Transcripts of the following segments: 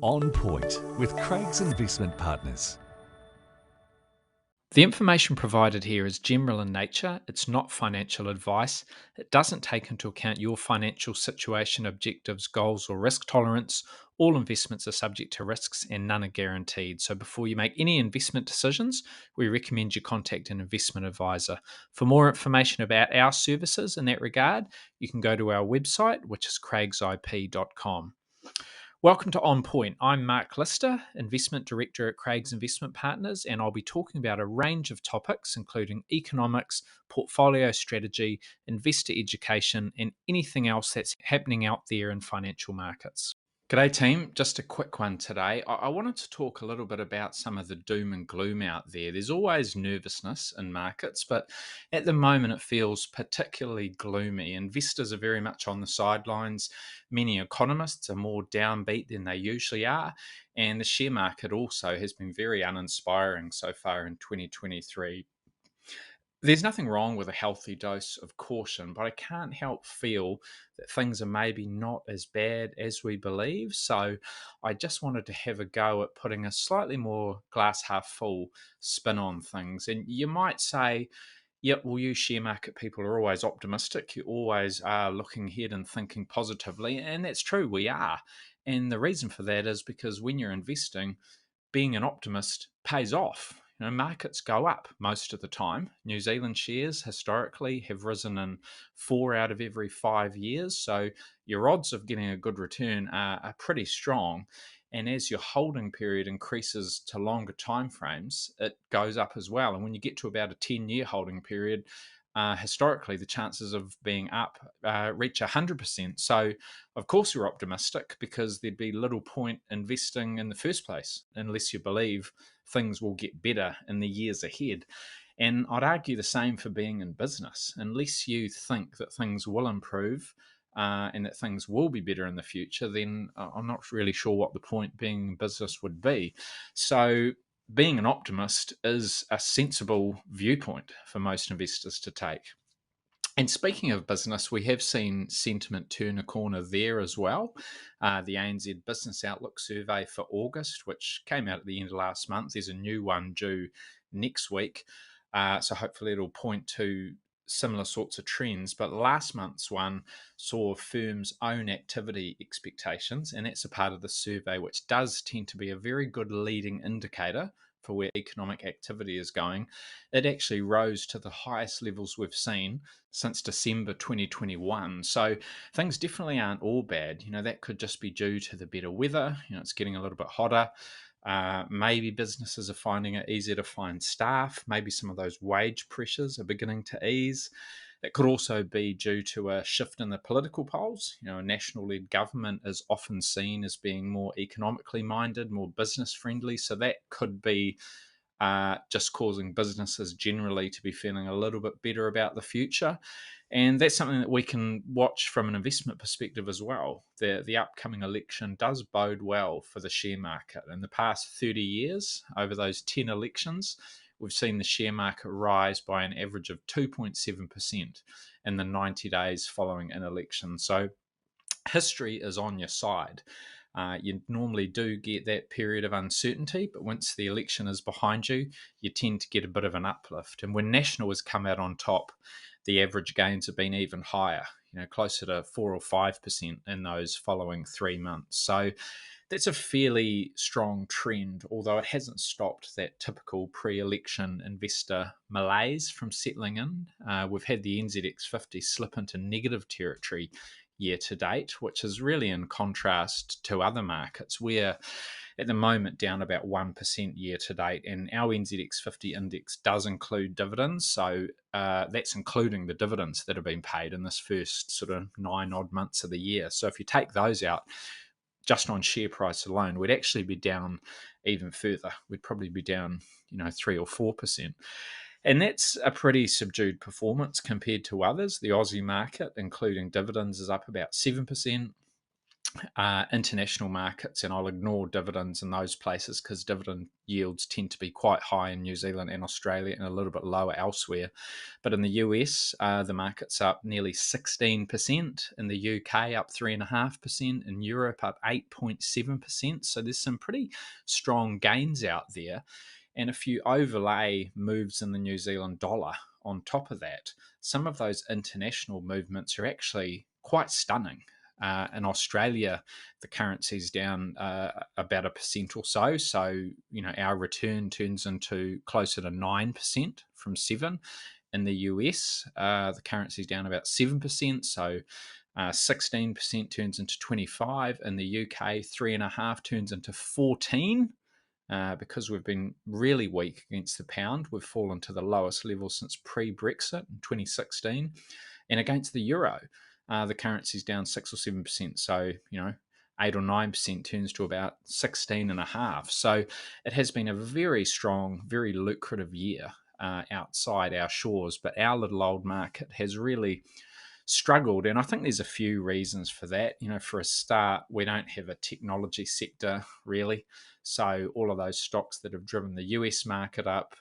On Point with Craig's Investment Partners. The information provided here is general in nature. It's not financial advice. It doesn't take into account your financial situation, objectives, goals, or risk tolerance. All investments are subject to risks and none are guaranteed. So before you make any investment decisions, we recommend you contact an investment advisor. For more information about our services in that regard, you can go to our website, which is craigsip.com. Welcome to On Point. I'm Mark Lister, Investment Director at Craig's Investment Partners, and I'll be talking about a range of topics, including economics, portfolio strategy, investor education, and anything else that's happening out there in financial markets. G'day, team. Just a quick one today. I wanted to talk a little bit about some of the doom and gloom out there. There's always nervousness in markets, but at the moment it feels particularly gloomy. Investors are very much on the sidelines. Many economists are more downbeat than they usually are. And the share market also has been very uninspiring so far in 2023. There's nothing wrong with a healthy dose of caution, but I can't help feel that things are maybe not as bad as we believe. So I just wanted to have a go at putting a slightly more glass half full spin on things. And you might say, yep, well, you share market people are always optimistic. You always are looking ahead and thinking positively. And that's true, we are. And the reason for that is because when you're investing, being an optimist pays off. Markets go up most of the time. New Zealand shares historically have risen in 4 out of every 5 years. So your odds of getting a good return are pretty strong. And as your holding period increases to longer timeframes, it goes up as well. And when you get to about a 10-year holding period, historically the chances of being up reach 100%. So, of course, you're optimistic because there'd be little point investing in the first place unless you believe things will get better in the years ahead. And I'd argue the same for being in business. Unless you think that things will improve and that things will be better in the future, then I'm not really sure what the point being in business would be. So, being an optimist is a sensible viewpoint for most investors to take. And speaking of business, we have seen sentiment turn a corner there as well. The ANZ Business Outlook survey for August, which came out at the end of last month, there's a new one due next week. So hopefully it'll point to similar sorts of trends. But last month's one saw firms' own activity expectations, and that's a part of the survey which does tend to be a very good leading indicator for where economic activity is going. It actually rose to the highest levels we've seen since December 2021. So things definitely aren't all bad. That could just be due to the better weather. It's getting a little bit hotter. Maybe businesses are finding it easier to find staff. Maybe some of those wage pressures are beginning to ease. It could also be due to a shift in the political polls. A national-led government is often seen as being more economically minded, more business friendly. So that could be just causing businesses generally to be feeling a little bit better about the future. And that's something that we can watch from an investment perspective as well. The upcoming election does bode well for the share market. In the past 30 years, over those 10 elections, we've seen the share market rise by an average of 2.7% in the 90 days following an election. So history is on your side. You normally do get that period of uncertainty, but once the election is behind you, you tend to get a bit of an uplift. And when National has come out on top, the average gains have been even higher, closer to 4 or 5% in those following 3 months. So that's a fairly strong trend, although it hasn't stopped that typical pre-election investor malaise from settling in. We've had the NZX50 slip into negative territory year to date, which is really in contrast to other markets. We're at the moment down about 1% year to date, and our NZX50 index does include dividends. So that's including the dividends that have been paid in this first sort of 9 odd months of the year. So if you take those out, just on share price alone, we'd actually be down even further. We'd probably be down, 3 or 4%. And that's a pretty subdued performance compared to others. The Aussie market, including dividends, is up about 7%. international markets, and I'll ignore dividends in those places because dividend yields tend to be quite high in New Zealand and Australia and a little bit lower elsewhere. But in the US, the market's up nearly 16%. In the UK, up 3.5%. In Europe, up 8.7%. So there's some pretty strong gains out there. And if you overlay moves in the New Zealand dollar on top of that, some of those international movements are actually quite stunning. In Australia, the currency's down about 1% or so. So, our return turns into closer to 9% from 7. In the US, the currency's down about 7%. So, 16% turns into 25. In the UK, 3.5 turns into 14. Because we've been really weak against the pound. We've fallen to the lowest level since pre-Brexit in 2016. And against the euro, the currency's down 6 or 7%. So, 8 or 9% turns to about 16.5. So it has been a very strong, very lucrative year outside our shores. But our little old market has really struggled. And I think there's a few reasons for that. For a start, we don't have a technology sector really. So all of those stocks that have driven the US market up,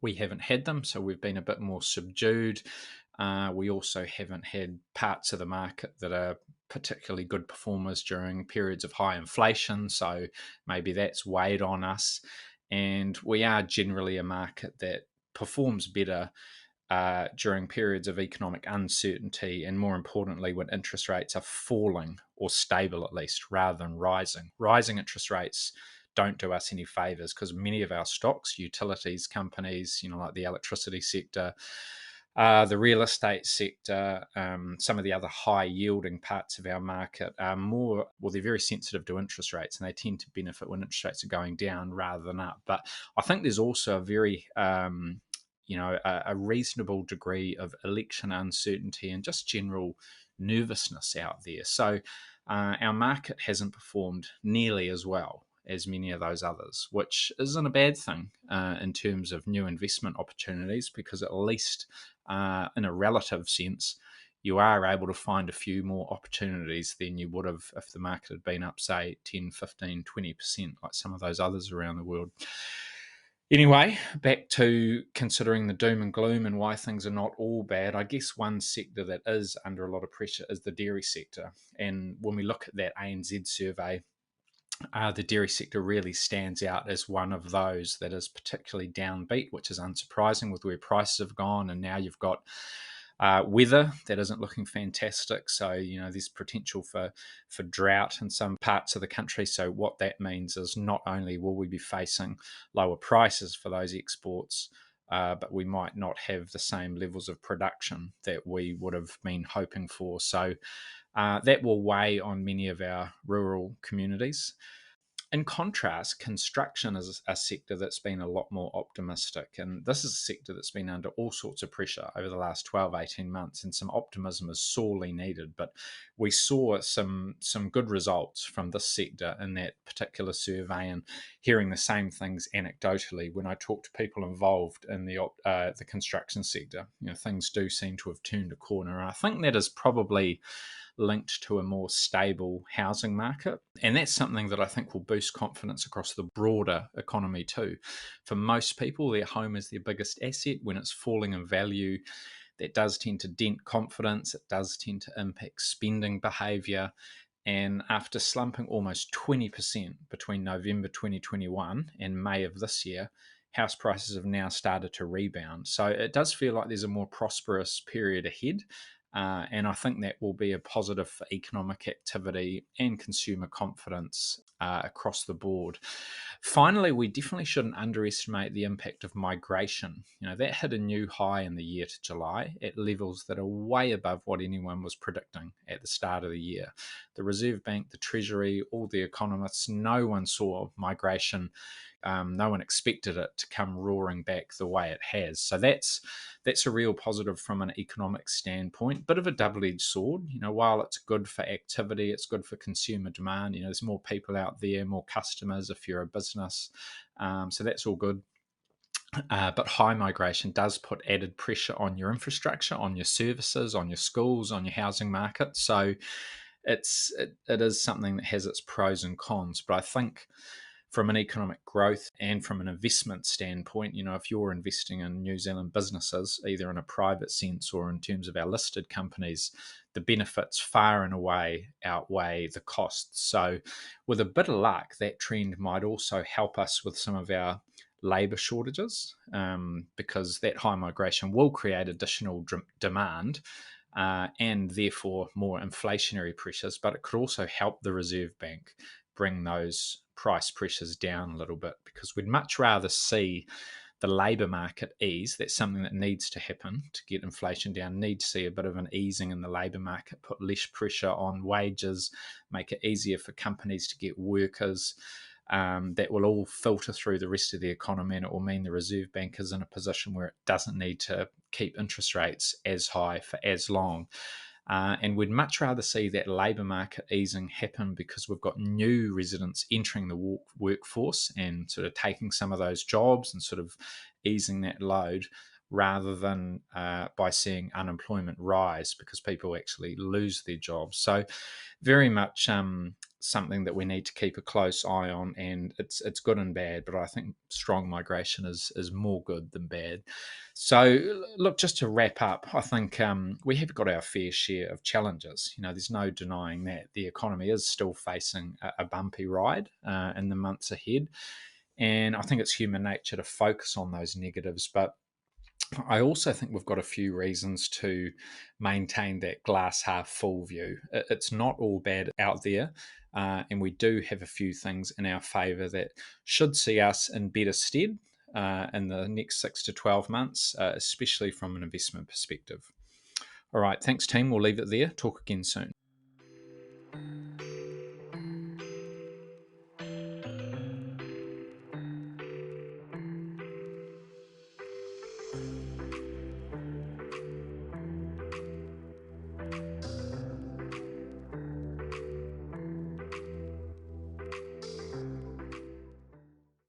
we haven't had them. So we've been a bit more subdued. We also haven't had parts of the market that are particularly good performers during periods of high inflation. So maybe that's weighed on us. And we are generally a market that performs better during periods of economic uncertainty, and more importantly, when interest rates are falling or stable at least, rather than rising. Rising interest rates don't do us any favors because many of our stocks, utilities companies, like the electricity sector, the real estate sector, some of the other high yielding parts of our market are they're very sensitive to interest rates, and they tend to benefit when interest rates are going down rather than up. But I think there's also a very a reasonable degree of election uncertainty and just general nervousness out there. So our market hasn't performed nearly as well as many of those others, which isn't a bad thing in terms of new investment opportunities, because at least in a relative sense, you are able to find a few more opportunities than you would have if the market had been up, say, 10, 15, 20%, like some of those others around the world. Anyway, back to considering the doom and gloom and why things are not all bad. I guess one sector that is under a lot of pressure is the dairy sector. And when we look at that ANZ survey, the dairy sector really stands out as one of those that is particularly downbeat, which is unsurprising with where prices have gone. And now you've got weather that isn't looking fantastic. So, there's potential for drought in some parts of the country. So what that means is not only will we be facing lower prices for those exports, but we might not have the same levels of production that we would have been hoping for. So that will weigh on many of our rural communities. In contrast, construction is a sector that's been a lot more optimistic. And this is a sector that's been under all sorts of pressure over the last 12, 18 months, and some optimism is sorely needed. But we saw some good results from this sector in that particular survey, and hearing the same things anecdotally when I talk to people involved in the construction sector. Things do seem to have turned a corner. And I think that is probably linked to a more stable housing market. And that's something that I think will boost confidence across the broader economy too. For most people, their home is their biggest asset. When it's falling in value, that does tend to dent confidence. It does tend to impact spending behaviour. And after slumping almost 20% between November 2021 and May of this year, house prices have now started to rebound. So it does feel like there's a more prosperous period ahead. And I think that will be a positive for economic activity and consumer confidence across the board. Finally, we definitely shouldn't underestimate the impact of migration. That hit a new high in the year to July at levels that are way above what anyone was predicting at the start of the year. The Reserve Bank, the Treasury, all the economists, no one saw migration. No one expected it to come roaring back the way it has. So that's a real positive from an economic standpoint. Bit of a double-edged sword. While it's good for activity, it's good for consumer demand. There's more people out there, more customers if you're a business. So that's all good. But high migration does put added pressure on your infrastructure, on your services, on your schools, on your housing market. So it is something that has its pros and cons. But I think from an economic growth and from an investment standpoint, if you're investing in New Zealand businesses, either in a private sense or in terms of our listed companies, the benefits far and away outweigh the costs. So, with a bit of luck, that trend might also help us with some of our labour shortages, because that high migration will create additional demand. And therefore more inflationary pressures, but it could also help the Reserve Bank bring those price pressures down a little bit, because we'd much rather see the labour market ease. That's something that needs to happen to get inflation down. Need to see a bit of an easing in the labour market, put less pressure on wages, make it easier for companies to get workers. That will all filter through the rest of the economy, and it will mean the Reserve Bank is in a position where it doesn't need to keep interest rates as high for as long. And we'd much rather see that labour market easing happen, because we've got new residents entering the workforce and sort of taking some of those jobs and sort of easing that load, rather than by seeing unemployment rise because people actually lose their jobs. So very much something that we need to keep a close eye on, and it's good and bad, but I think strong migration is more good than bad. So look, just to wrap up, I think we have got our fair share of challenges. There's no denying that the economy is still facing a bumpy ride in the months ahead, and I think it's human nature to focus on those negatives, but I also think we've got a few reasons to maintain that glass half full view. It's not all bad out there, and we do have a few things in our favour that should see us in better stead in the next 6 to 12 months, especially from an investment perspective. All right, thanks, team. We'll leave it there. Talk again soon.